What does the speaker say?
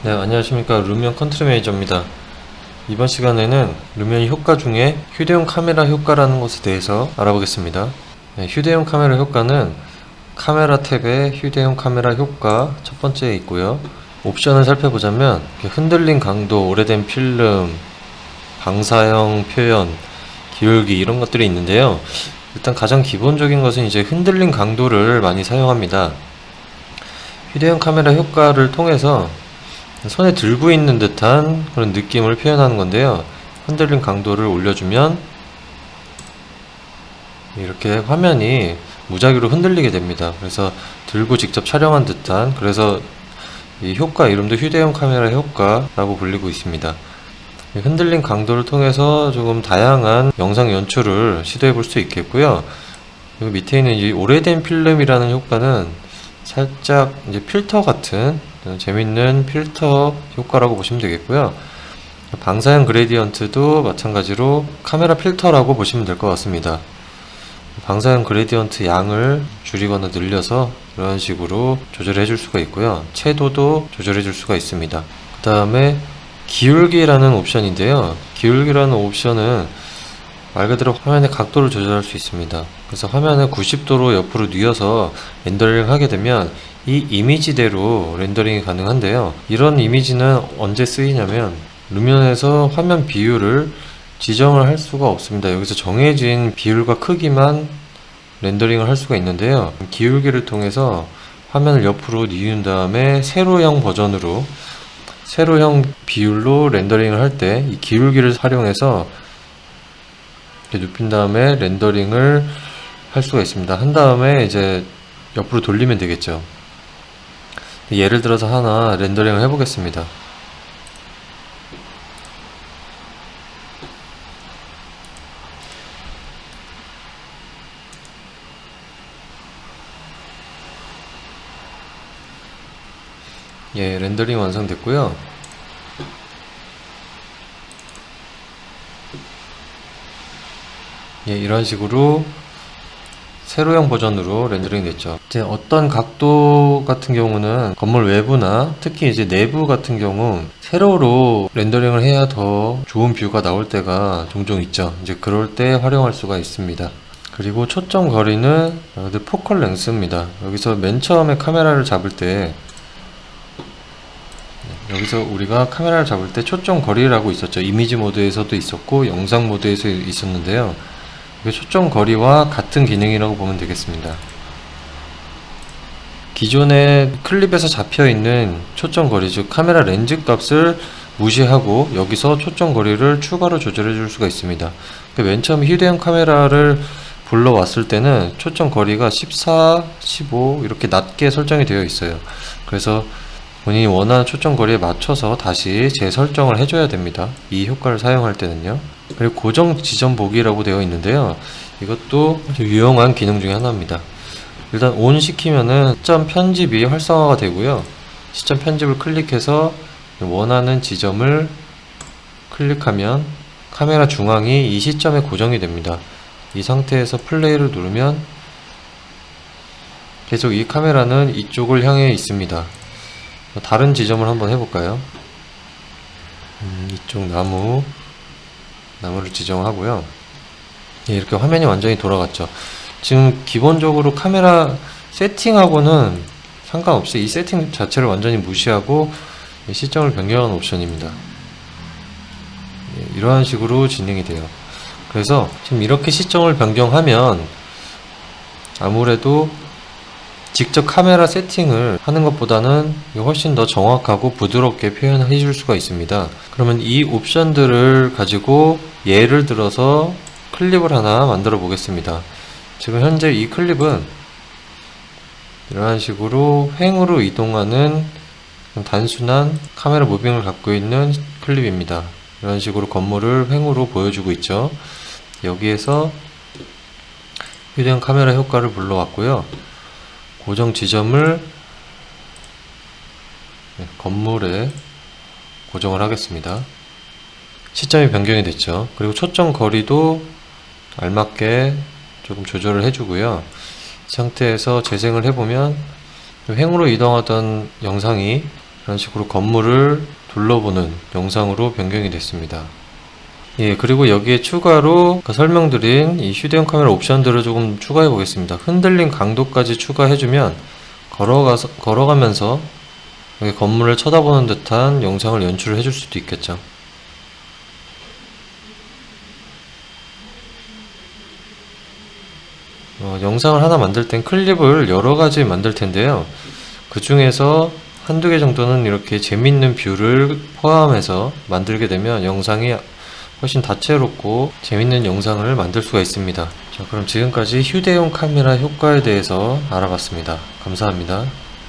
네, 안녕하십니까. 루미온 컨트리 매니저입니다. 이번 시간에는 루미온 효과 중에 휴대용 카메라 효과라는 것에 대해서 알아보겠습니다. 네, 휴대용 카메라 효과는 카메라 탭에 휴대용 카메라 효과 첫 번째에 있고요. 옵션을 살펴보자면 흔들림 강도, 오래된 필름, 방사형 표현, 기울기 이런 것들이 있는데요. 일단 가장 기본적인 것은 이제 흔들림 강도를 많이 사용합니다. 휴대용 카메라 효과를 통해서 손에 들고 있는 듯한 그런 느낌을 표현하는 건데요. 흔들림 강도를 올려주면 이렇게 화면이 무작위로 흔들리게 됩니다. 그래서 들고 직접 촬영한 듯한, 그래서 이 효과 이름도 휴대용 카메라 효과라고 불리고 있습니다. 흔들림 강도를 통해서 조금 다양한 영상 연출을 시도해 볼 수 있겠고요. 여기 밑에 있는 이 오래된 필름이라는 효과는 살짝 이제 필터 같은 재밌는 필터 효과라고 보시면 되겠고요. 방사형 그레디언트도 마찬가지로 카메라 필터라고 보시면 될 것 같습니다. 방사형 그레디언트 양을 줄이거나 늘려서 이런 식으로 조절해 줄 수가 있고요. 채도도 조절해 줄 수가 있습니다. 그 다음에 기울기라는 옵션인데요. 기울기라는 옵션은 말 그대로 화면의 각도를 조절할 수 있습니다. 그래서 화면을 90도로 옆으로 뉘어서 렌더링을 하게 되면 이 이미지대로 렌더링이 가능한데요. 이런 이미지는 언제 쓰이냐면 루미온에서 화면 비율을 지정을 할 수가 없습니다. 여기서 정해진 비율과 크기만 렌더링을 할 수가 있는데요. 기울기를 통해서 화면을 옆으로 뉘은 다음에 세로형 버전으로, 세로형 비율로 렌더링을 할 때 이 기울기를 활용해서 이렇게 눕힌 다음에 렌더링을 할 수가 있습니다. 한 다음에 이제 옆으로 돌리면 되겠죠. 예를 들어서 하나 렌더링을 해보겠습니다. 예, 렌더링 완성됐고요. 예, 이런 식으로 세로형 버전으로 렌더링 됐죠. 이제 어떤 각도 같은 경우는 건물 외부나 특히 이제 내부 같은 경우 세로로 렌더링을 해야 더 좋은 뷰가 나올 때가 종종 있죠. 이제 그럴 때 활용할 수가 있습니다. 그리고 초점 거리는 포컬 랭스입니다. 여기서 맨 처음에 카메라를 잡을 때, 여기서 우리가 카메라를 잡을 때 초점 거리라고 있었죠. 이미지 모드에서도 있었고 영상 모드에서 있었는데요. 초점 거리와 같은 기능이라고 보면 되겠습니다. 기존의 클립에서 잡혀있는 초점 거리, 즉 카메라 렌즈 값을 무시하고 여기서 초점 거리를 추가로 조절해 줄 수가 있습니다. 맨 처음 휴대용 카메라를 불러왔을 때는 초점 거리가 14, 15 이렇게 낮게 설정이 되어 있어요. 그래서 본인이 원하는 초점 거리에 맞춰서 다시 재설정을 해줘야 됩니다. 이 효과를 사용할 때는요. 그리고 고정 지점 보기라고 되어 있는데요. 이것도 유용한 기능 중에 하나입니다. 일단 ON 시키면은 시점 편집이 활성화가 되고요. 시점 편집을 클릭해서 원하는 지점을 클릭하면 카메라 중앙이 이 시점에 고정이 됩니다. 이 상태에서 플레이를 누르면 계속 이 카메라는 이쪽을 향해 있습니다. 다른 지점을 한번 해볼까요? 이쪽 나무를 지정하고요. 예, 이렇게 화면이 완전히 돌아갔죠. 지금 기본적으로 카메라 세팅하고는 상관없이 이 세팅 자체를 완전히 무시하고 시점을 변경하는 옵션입니다. 예, 이러한 식으로 진행이 돼요. 그래서 지금 이렇게 시점을 변경하면 아무래도 직접 카메라 세팅을 하는 것보다는 훨씬 더 정확하고 부드럽게 표현해 줄 수가 있습니다. 그러면 이 옵션들을 가지고 예를 들어서 클립을 하나 만들어 보겠습니다. 지금 현재 이 클립은 이런 식으로 횡으로 이동하는 단순한 카메라 무빙을 갖고 있는 클립입니다. 이런 식으로 건물을 횡으로 보여주고 있죠. 여기에서 휴대용 카메라 효과를 불러왔고요. 고정 지점을 건물에 고정을 하겠습니다. 시점이 변경이 됐죠. 그리고 초점 거리도 알맞게 조금 조절을 해주고요. 이 상태에서 재생을 해보면 횡으로 이동하던 영상이 이런 식으로 건물을 둘러보는 영상으로 변경이 됐습니다. 예, 그리고 여기에 추가로 아까 설명드린 이 휴대용 카메라 옵션들을 조금 추가해 보겠습니다. 흔들림 강도까지 추가해주면 걸어가면서 여기 건물을 쳐다보는 듯한 영상을 연출을 해줄 수도 있겠죠. 영상을 하나 만들 땐 클립을 여러 가지 만들 텐데요. 그 중에서 한두 개 정도는 이렇게 재밌는 뷰를 포함해서 만들게 되면 영상이 훨씬 다채롭고 재밌는 영상을 만들 수가 있습니다. 자, 그럼 지금까지 휴대용 카메라 효과에 대해서 알아봤습니다. 감사합니다.